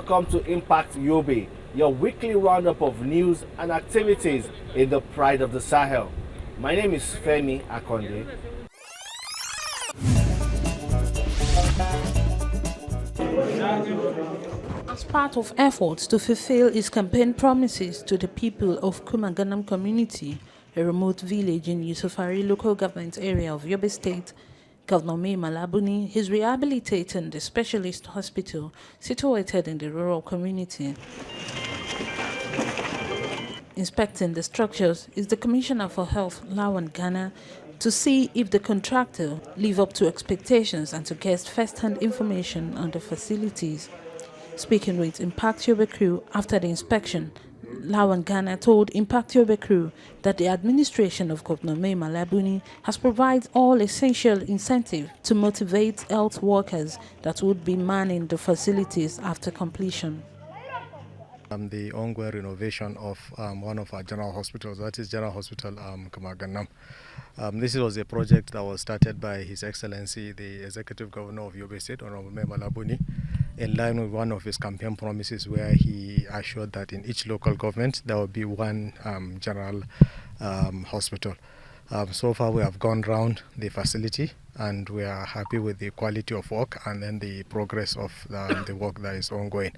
Welcome to Impact Yobe, your weekly roundup of news and activities in the pride of the Sahel. My name is Femi Akonde. As part of efforts to fulfill his campaign promises to the people of Kumaganam community, a remote village in Yusufari local government area of Yobe State, Governor May Malabuni is rehabilitating the specialist hospital situated in the rural community. Inspecting the structures is the Commissioner for Health, Lawan Ghana, to see if the contractor live up to expectations and to get first-hand information on the facilities. Speaking with Impact Yobe crew after the inspection, Lawan Ghana told Impact Yobe crew that the administration of Governor May Malabuni has provided all essential incentive to motivate health workers that would be manning the facilities after completion. The ongoing renovation of one of our general hospitals, that is General Hospital Kumaganam. This was a project that was started by His Excellency, the Executive Governor of Yobe State, Honorable May Malabuni, in line with one of his campaign promises where he assured that in each local government there will be one general hospital. So far we have gone round the facility and we are happy with the quality of work and then the progress of the work that is ongoing.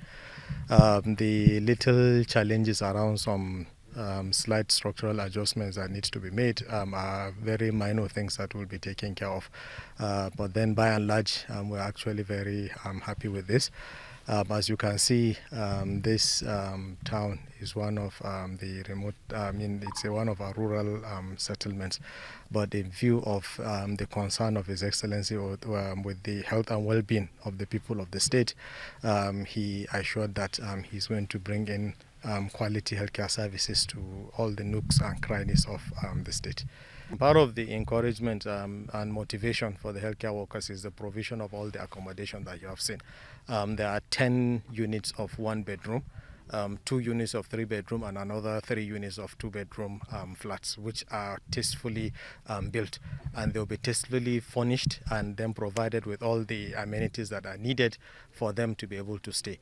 The little challenges around some slight structural adjustments that needs to be made are very minor things that will be taken care of. But then by and large, we're actually very happy with this. As you can see, this town is one of the remote, it's one of our rural settlements. But in view of the concern of His Excellency with the health and well-being of the people of the state, he assured that he's going to bring in quality healthcare services to all the nooks and crannies of the state. Part of the encouragement and motivation for the healthcare workers is the provision of all the accommodation that you have seen. There are 10 units of 1 bedroom, 2 units of 3 bedroom, and another 3 units of 2 bedroom flats, which are tastefully built, and they'll be tastefully furnished and then provided with all the amenities that are needed for them to be able to stay.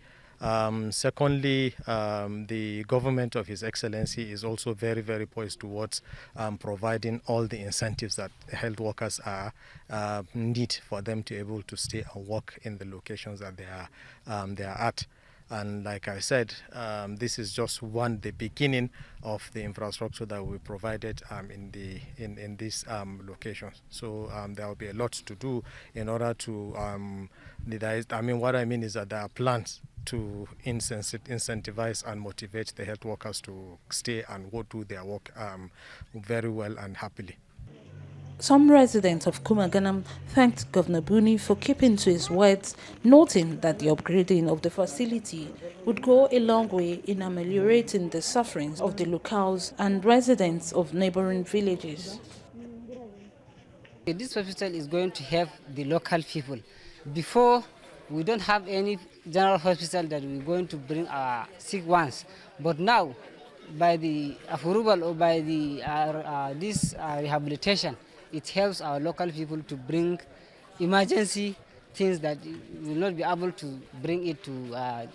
Secondly, the government of His Excellency is also very, very poised towards providing all the incentives that health workers need for them to be able to stay and work in the locations that they are at. And like I said, this is just the beginning of the infrastructure that we provided in these locations. So there will be a lot to do in order to, what I mean is that there are plans to incentivize and motivate the health workers to stay and do their work very well and happily. Some residents of Kumaganam thanked Governor Buni for keeping to his words, noting that the upgrading of the facility would go a long way in ameliorating the sufferings of the locals and residents of neighboring villages. This hospital is going to help the local people. Before, we don't have any general hospital that we're going to bring our sick ones. But now, by the approval or by the this rehabilitation, it helps our local people to bring emergency things that will not be able to bring it to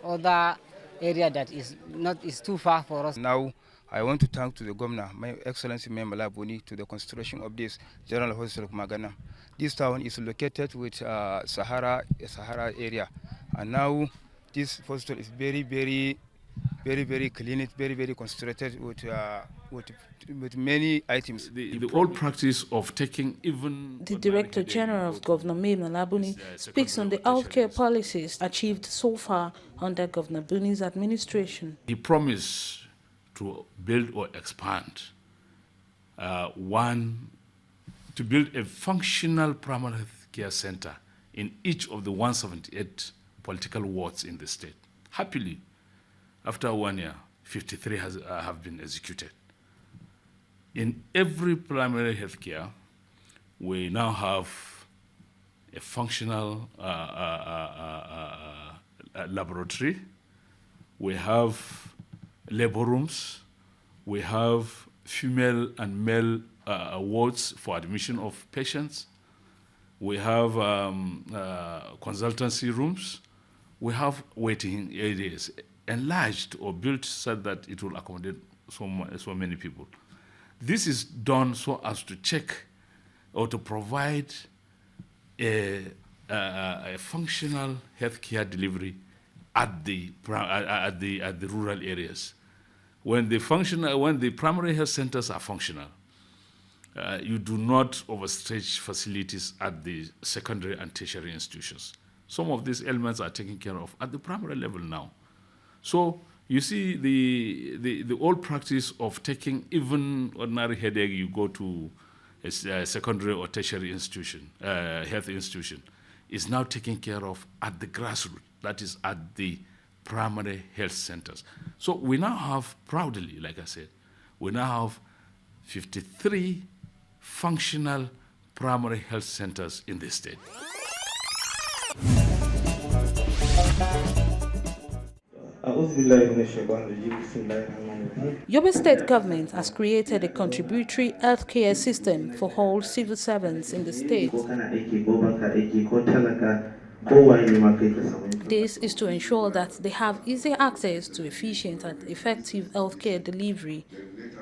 other area that is too far for us. Now, I want to thank to the Governor, My Excellency May Malabuni, to the construction of this General Hospital of Kumaganam. This town is located with Sahara area, and now this hospital is very, very clean. It's very constructed with many items. The old practice of taking even... The Director General of Governor May Malabuni speaks on the healthcare policies achieved so far under Governor Buni's administration. He promised to build or expand to build a functional primary health care center in each of the 178 political wards in the state. Happily, after 1 year, 53 have been executed. In every primary health care, we now have a functional laboratory. We have labor rooms. We have female and male wards for admission of patients. We have consultancy rooms. we have waiting areas enlarged or built so that it will accommodate so many people. This is done so as to check or to provide a functional healthcare delivery at the rural areas. When the primary health centers are functional, you do not overstretch facilities at the secondary and tertiary institutions. Some of these elements are taken care of at the primary level now. So you see the old practice of taking even ordinary headache, you go to a secondary or tertiary institution, health institution, is now taken care of at the grassroots, that is at the primary health centers. So we now have, proudly, like I said, we now have 53 functional primary health centers in the state. Yobe State government has created a contributory healthcare system for all civil servants in the state. This is to ensure that they have easy access to efficient and effective healthcare delivery.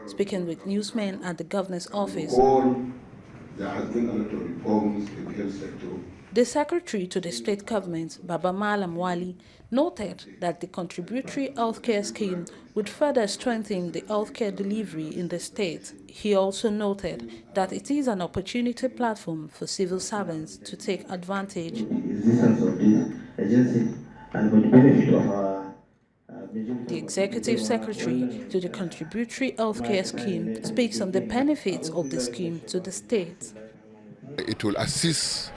Speaking with newsmen at the governor's office, there has been a lot of reforms in the health sector. The secretary to the state government, Baba Malam Wali, noted that the contributory healthcare scheme would further strengthen the healthcare delivery in the state. He also noted that it is an opportunity platform for civil servants to take advantage. The executive secretary to the contributory healthcare scheme speaks on the benefits of the scheme to the state. It will assist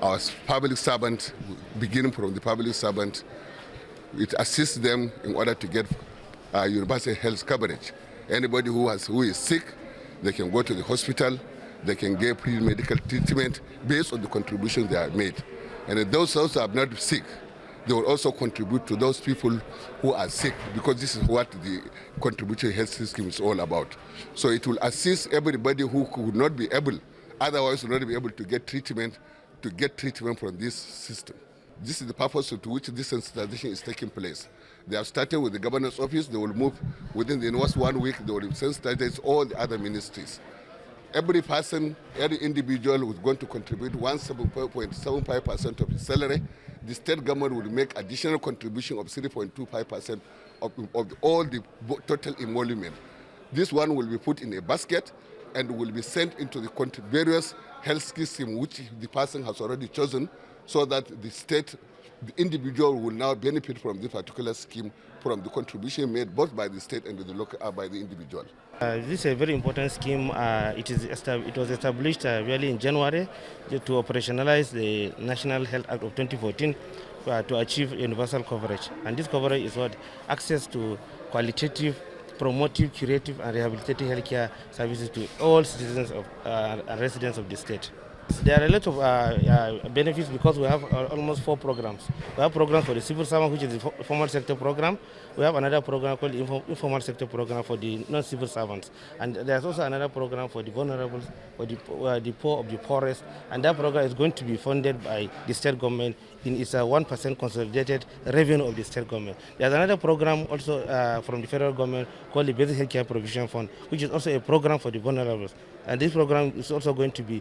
our public servant, beginning from the public servant. It assists them in order to get universal health coverage. Anybody who is sick, they can go to the hospital, they can get free medical treatment based on the contributions they have made. And those who are not sick, they will also contribute to those people who are sick, because this is what the contributory health system is all about. So it will assist everybody who could not be able, otherwise would not be able to get treatment from this system. This is the purpose to which this sensitization is taking place. They have started with the governor's office. They will move within the next 1 week. They will sensitize all the other ministries. Every person, every individual who is going to contribute 1.75% of his salary. The state government will make additional contribution of 3.25% of all the total emolument. This one will be put in a basket and will be sent into the various health system which the person has already chosen, so that the individual will now benefit from this particular scheme from the contribution made both by the state and by the individual. This is a very important scheme. It was established really in January to operationalize the National Health Act of 2014 to achieve universal coverage. And this coverage is what? Access to qualitative, promotive, curative and rehabilitative healthcare services to all citizens and residents of the state. There are a lot of benefits because we have almost 4 programs. We have programs for the civil servant, which is the formal sector program. We have another program called the informal sector program for the non-civil servants. And there's also another program for the vulnerable, for the poor of the poorest. And that program is going to be funded by the state government in its 1% consolidated revenue of the state government. There's another program also from the federal government called the Basic Healthcare Provision Fund, which is also a program for the vulnerable. And this program is also going to be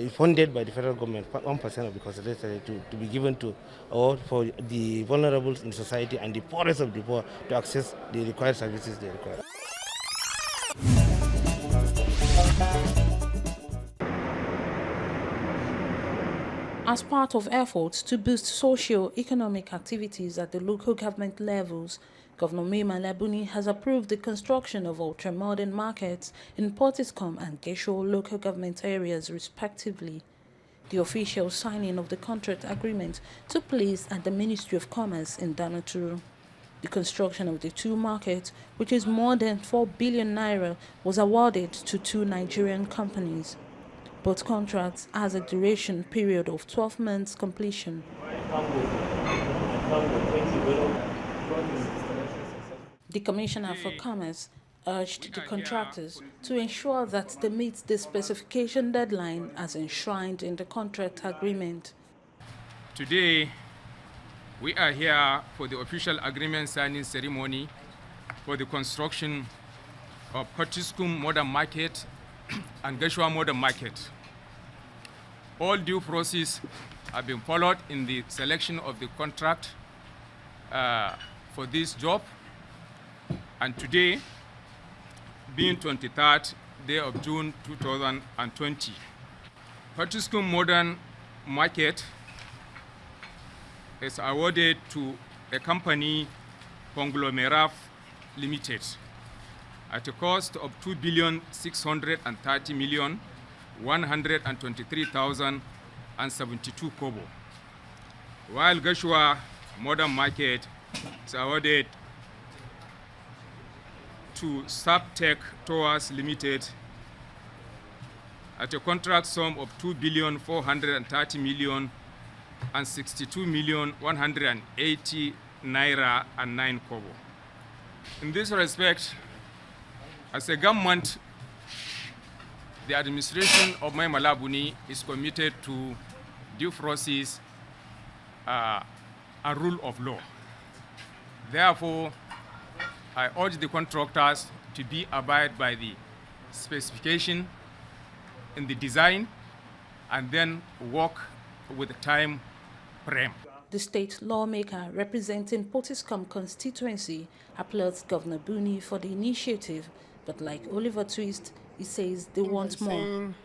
funded by the federal government, 1% of the consolidation to be given to or for the vulnerable in society and the poorest of the poor to access the required services they require. As part of efforts to boost socio-economic activities at the local government levels, Governor Mai Mala Buni has approved the construction of ultramodern markets in Portiscom and Gesho local government areas respectively. The official signing of the contract agreement took place at the Ministry of Commerce in Damaturu. The construction of the 2 markets, which is more than 4 billion naira, was awarded to 2 Nigerian companies. Both contracts has a duration period of 12 months completion. The Commissioner for Commerce urged the contractors to ensure that they meet the specification deadline as enshrined in the contract agreement. Today, We are here for the official agreement signing ceremony for the construction of Potiskum Modern Market and Geshua Modern Market. All due process have been followed in the selection of the contract for this job. And today, being 23rd day of June 2020, Potiskum Modern Market is awarded to a company, Conglomerate Limited, at a cost of 2,630,123,072 kobo, while Geshua Modern Market is awarded to Subtech Towers Limited at a contract sum of 2,430,062,180 naira and 9 kobo. In this respect, as a government, the administration of Mai Malabuni is committed to due process and rule of law. Therefore, I urge the contractors to abide by the specification in the design and then work with the time frame. The state lawmaker representing Potiskum constituency applauds Governor Buni for the initiative, but like Oliver Twist, he says they want more.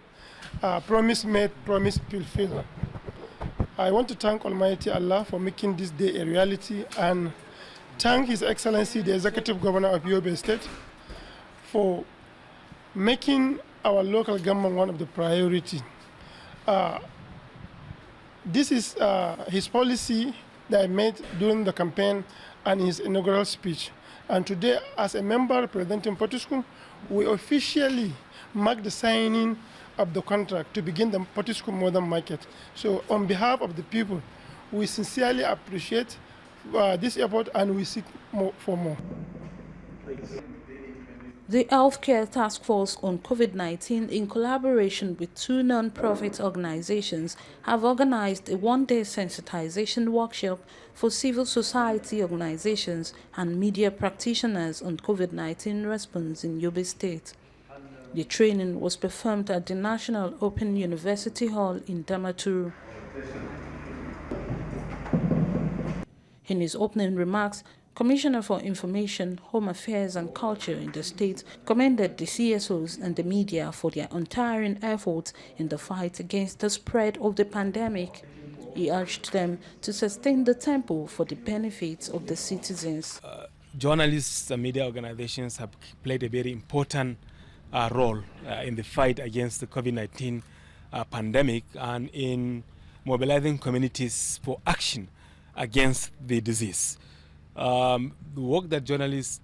Promise made, promise fulfilled. I want to thank Almighty Allah for making this day a reality and thank His Excellency, the Executive Governor of Yobe State, for making our local government one of the priority. This is his policy that I made during the campaign and his inaugural speech. And today, as a member representing Potiskum, we officially mark the signing of the contract to begin the Potiskum Modern Market. So on behalf of the people, we sincerely appreciate this effort and we seek for more. The Healthcare Task Force on COVID-19, in collaboration with two non-profit organizations, have organized a one-day sensitization workshop for civil society organizations and media practitioners on COVID-19 response in Yobe State. The training was performed at the National Open University Hall in Damaturu. In his opening remarks, Commissioner for Information, Home Affairs and Culture in the state commended the CSOs and the media for their untiring efforts in the fight against the spread of the pandemic. He urged them to sustain the tempo for the benefits of the citizens. Journalists and media organizations have played a very important role in the fight against the COVID-19 pandemic and in mobilizing communities for action against the disease. The work that journalists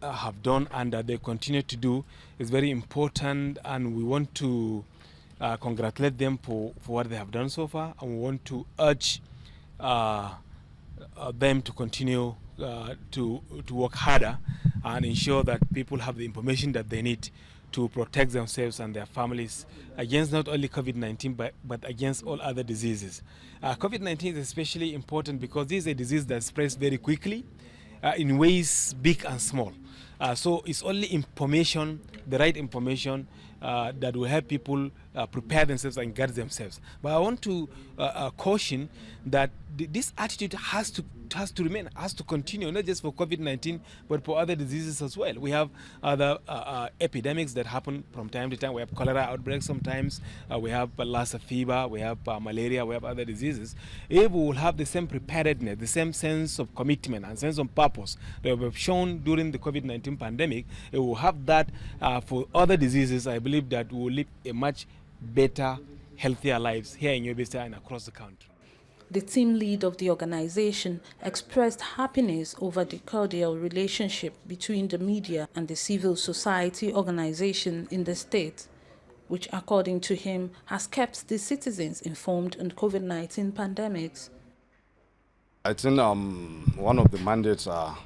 have done and that they continue to do is very important, and we want to congratulate them for what they have done so far, and we want to urge them to continue to work harder and ensure that people have the information that they need to protect themselves and their families against not only COVID-19 but against all other diseases. COVID-19 is especially important because this is a disease that spreads very quickly in ways big and small. So it's only information, the right information, that will help people prepare themselves and guard themselves. But I want to caution that this attitude has to remain, has to continue, not just for COVID-19, but for other diseases as well. We have other epidemics that happen from time to time. We have cholera outbreaks sometimes. We have Lassa fever. We have malaria. We have other diseases. If we will have the same preparedness, the same sense of commitment and sense of purpose that we have shown during the COVID-19 pandemic, we will have that for other diseases. I believe that we will live a much better, healthier lives here in Yobe State and across the country. The team lead of the organization expressed happiness over the cordial relationship between the media and the civil society organization in the state, which, according to him, has kept the citizens informed on COVID-19 pandemics. I think one of the mandates of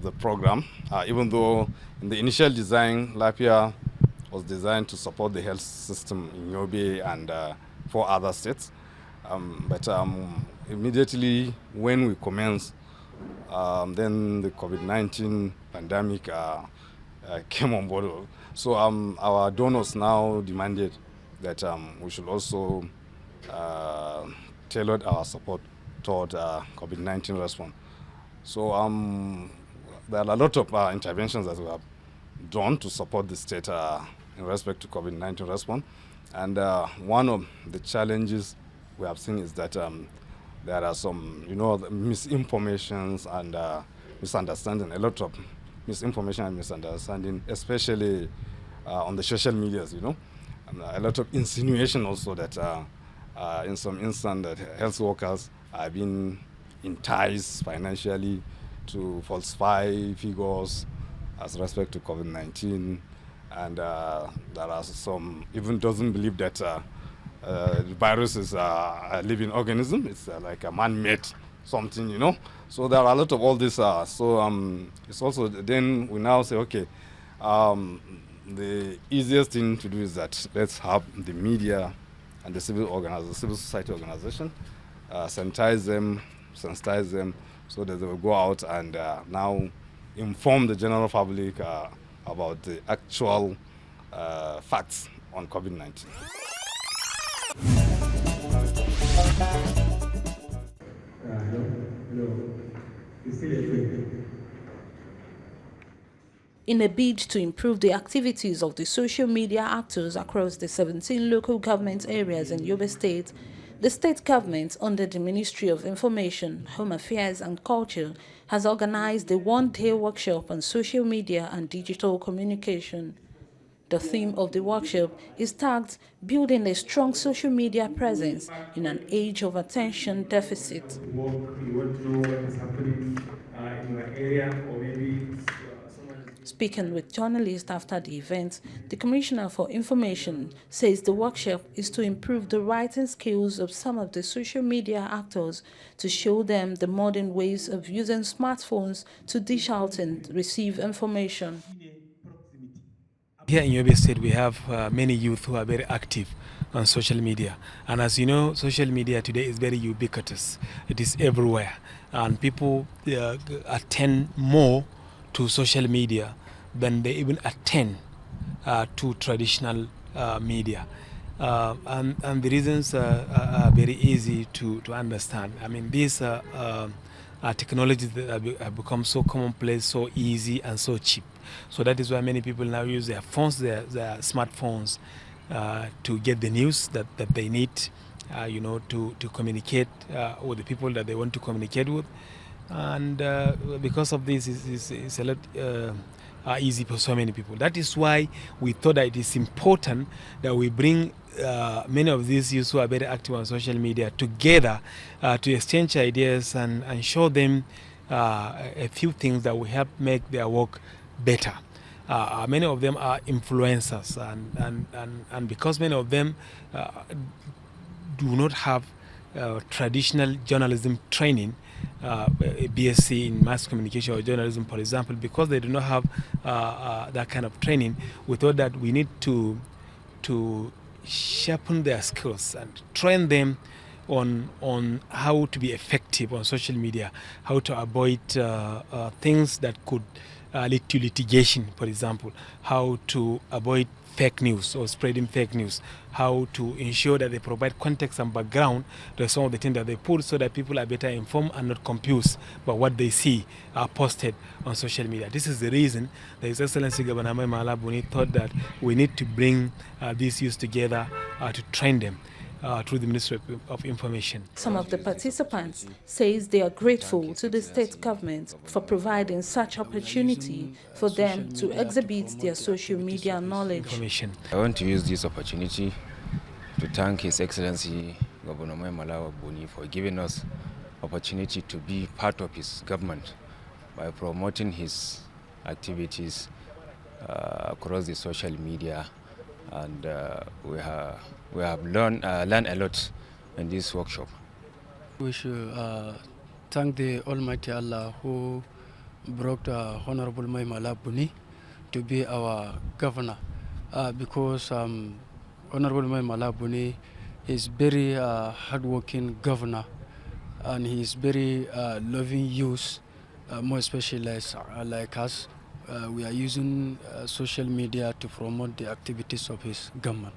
the program, even though in the initial design, LAPIA was designed to support the health system in Yobe and 4 other states. But immediately when we commenced, then the COVID-19 pandemic came on board. So our donors now demanded that we should also tailor our support toward COVID-19 response. So there are a lot of interventions that we have done to support the state in respect to COVID-19 response. And one of the challenges we have seen is that there are some, misinformations and misunderstanding, a lot of misinformation and misunderstanding, especially on the social medias, a lot of insinuation also that in some instance that health workers are being enticed financially to falsify figures as respect to COVID-19, and there are some even doesn't believe that the virus is a living organism. It's like a man-made something, So there are a lot of all this. It's also then we now say, okay, the easiest thing to do is that let's have the media and the civil society organization sensitize them, so that they will go out and now inform the general public about the actual facts on COVID-19. In a bid to improve the activities of the social media actors across the 17 local government areas in Yobe State, the state government, under the Ministry of Information, Home Affairs and Culture, has organized a one-day workshop on social media and digital communication. The theme of the workshop is tagged Building a Strong Social Media Presence in an Age of Attention Deficit. You want to know what is happening in your area, or maybe Speaking with journalists after the event, the Commissioner for Information says the workshop is to improve the writing skills of some of the social media actors to show them the modern ways of using smartphones to dish out and receive information. Here in Yobe State, we have many youth who are very active on social media. And as you know, social media today is very ubiquitous. It is everywhere. And people attend more to social media than they even attend to traditional media. And the reasons are very easy to understand. I mean, these technologies that have become so commonplace, so easy and so cheap. So that is why many people now use their phones, their smartphones, to get the news that they need, to communicate with the people that they want to communicate with. And because of this, it's a lot easy for so many people. That is why we thought that it is important that we bring many of these youths who are very active on social media together to exchange ideas and show them a few things that will help make their work better. Many of them are influencers, and because many of them do not have traditional journalism training, a BSc in mass communication or journalism, for example, because they do not have that kind of training, we thought that we need to sharpen their skills and train them on how to be effective on social media, how to avoid things that could lead to litigation, for example, how to avoid fake news or spreading fake news, how to ensure that they provide context and background to some of the things that they put so that people are better informed and not confused by what they see posted on social media. This is the reason that His Excellency Governor Malabuni thought that we need to bring these youths together to train them through the Ministry of Information. Some of the participants says they are grateful to the state government for providing such opportunity for them to exhibit their social media knowledge. I want to use this opportunity to thank His Excellency Governor Malabuni for giving us opportunity to be part of his government by promoting his activities across the social media, and we have learned a lot in this workshop. We should thank the Almighty Allah who brought Honorable Maimala Buni to be our governor, because Honorable Maimala Buni is very hardworking governor, and he is very loving youth, more especially like us. We are using social media to promote the activities of his government.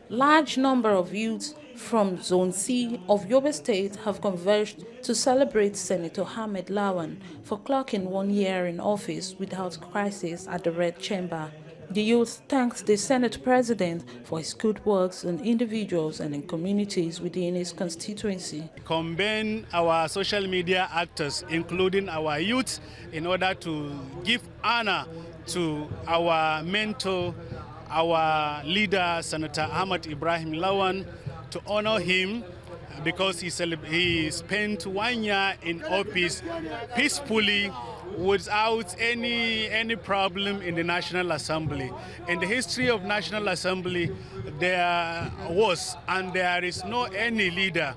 Large number of youths from Zone C of Yobe State have converged to celebrate Senator Ahmed Lawan for clocking 1 year in office without crisis at the Red Chamber. The youth thanked the Senate President for his good works on individuals and in communities within his constituency. Convene our social media actors, including our youth, in order to give honor to our mentor, our leader, Senator Ahmed Ibrahim Lawan, to honor him because he spent 1 year in office peacefully without any problem in the National Assembly. In the history of National Assembly, there was and there is no any leader,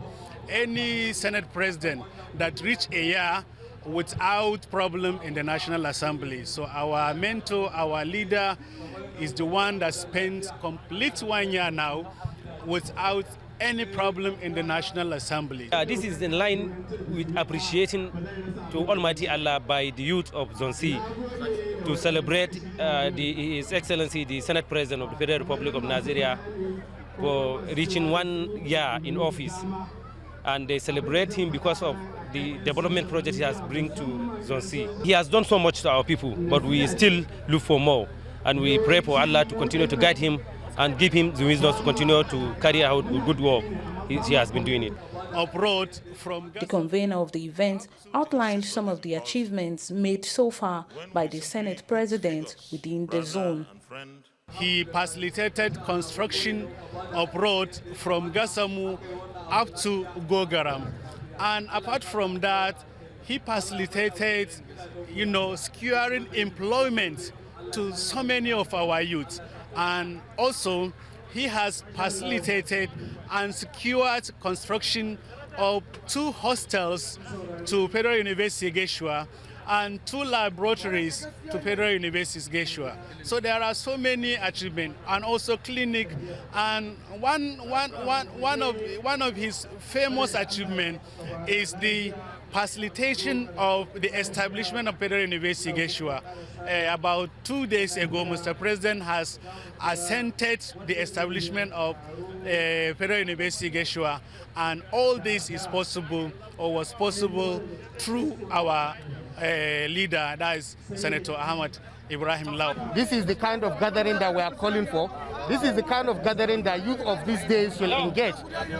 any Senate President that reached a year without problem in the National Assembly. So our mentor, our leader, is the one that spent complete 1 year now without any problem in the National Assembly. This is in line with appreciation to Almighty Allah by the youth of Zone C to celebrate His Excellency, the Senate President of the Federal Republic of Nigeria, for reaching 1 year in office. And they celebrate him because of the development project he has bring to Zone C. He has done so much to our people, but we still look for more. And we pray for Allah to continue to guide him and give him the wisdom to continue to carry out the good work he has been doing it. The convener of the event outlined some of the achievements made so far by the Senate President within the zone. He facilitated construction of roads from Gasamu up to Gogaram. And apart from that, he facilitated, securing employment to so many of our youth. And also, he has facilitated and secured construction of 2 hostels to Federal University Geshua and 2 laboratories to Federal University Geshua. So there are so many achievements, and also clinic. And one of his famous achievements is the facilitation of the establishment of Federal University Geshua. About 2 days ago, Mr. President has assented the establishment of Federal University Geshua, and all this is possible, or was possible, through our leader, that is Senator Ahmed Ibrahim Lawan. This is the kind of gathering that we are calling for. This is the kind of gathering that youth of these days will engage.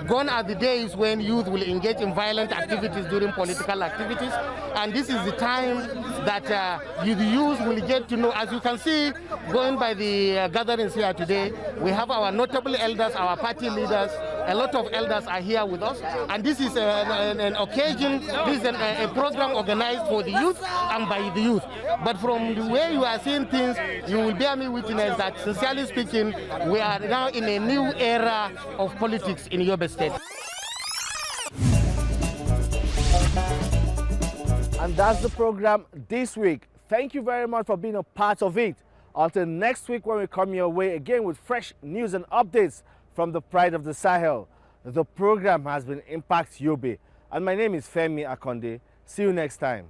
Gone are the days when youth will engage in violent activities during political activities, and this is the time that the youth will get to know. As you can see, going by the gatherings here today, we have our notable elders, our party leaders. A lot of elders are here with us, and this is an occasion, this is a program organized for the youth and by the youth. But from the way you are seeing things, you will bear me witness that, sincerely speaking, we are now in a new era of politics in Yobe State. And that's the program this week. Thank you very much for being a part of it. Until next week, when we come your way again with fresh news and updates from the pride of the Sahel. The program has been Impact Yobe, and my name is Femi Akonde. See you next time.